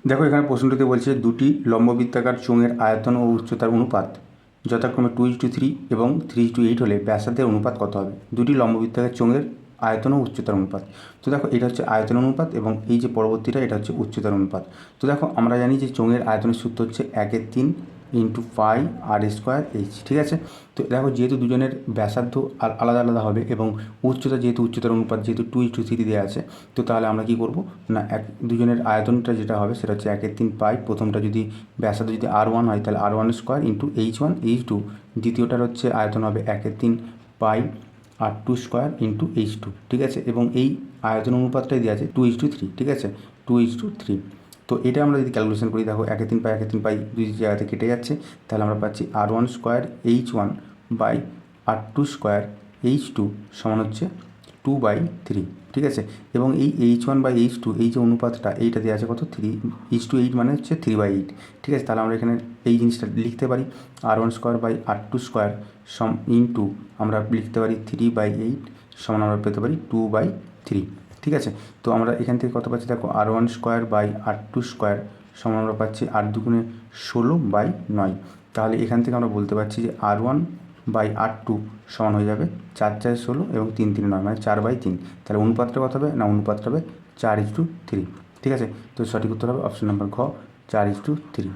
দেখো এখানে প্রশ্নটিতে বলছে দুটি লম্ববৃত্তাকার চোঙের আয়তন ও উচ্চতার অনুপাত যথাক্রমে 2:3 এবং 3:8 হলে ব্যাসার্ধের অনুপাত কত হবে। দুটি লম্ববৃত্তাকার চোঙের আয়তন ও উচ্চতার অনুপাত। তো দেখো এটা হচ্ছে আয়তন অনুপাত এবং এই যে পরবর্তীটা এটা হচ্ছে উচ্চতার অনুপাত। তো দেখো আমরা জানি যে চোঙের আয়তনের সূত্র হচ্ছে 1/3 ইন্টু পাই আর স্কোয়ার এইচ, ঠিক আছে। তো দেখো যেহেতু দুজনের ব্যাসার্ধ আলাদা আলাদা হবে এবং উচ্চতা যেহেতু উচ্চতার অনুপাত যেহেতু 2:3 দেওয়া আছে, তো তাহলে আমরা কী করবো না দুজনের আয়তনটা যেটা হবে সেটা হচ্ছে 1/3 পাই। প্রথমটা যদি ব্যাসার্ধ যদি R1 হয় তাহলে R1 square into H1 H2। দ্বিতীয়টার হচ্ছে আয়তন হবে 1/3 পাই R2 স্কোয়ার ইন্টু H2, ঠিক আছে। এবং এই আয়তন অনুপাতটাই দেওয়া আছে 2:3, ঠিক আছে, 2:3। তো এটা আমরা যদি ক্যালকুলেশন করি দেখো 1/3 পাই দুই জায়গাতে কেটে যাচ্ছে, তাহলে আমরা পাচ্ছি R1 square H1 by R2 square H2 সমান হচ্ছে 2/3, ঠিক আছে। এবং এই H1 বাই H2 এই যে অনুপাতটা এইটা দেওয়া আছে কত 3:8 মানে হচ্ছে 3/8, ঠিক আছে। তাহলে আমরা এখানে এই জিনিসটা লিখতে পারি R1 square by R2 square into আমরা লিখতে পারি 3/8 সমান আমরা পেতে পারি 2/3, ঠিক আছে। তো আমরা এখান থেকে কত পাচ্ছি দেখো R1 square by R2 square সমান আমরা পাচ্ছি 8×2 = 16/9। তাহলে এখান থেকে আমরা বলতে পারছি যে R1 বাই R2 সমান হয়ে যাবে 4×4 = 16 এবং 3×3 = 9 মানে 4/3। তাহলে অনুপাতটা কত হবে না অনুপাতটা হবে 4:3, ঠিক আছে। তো সঠিক উত্তর হবে অপশন নাম্বার ঘ, 4:3।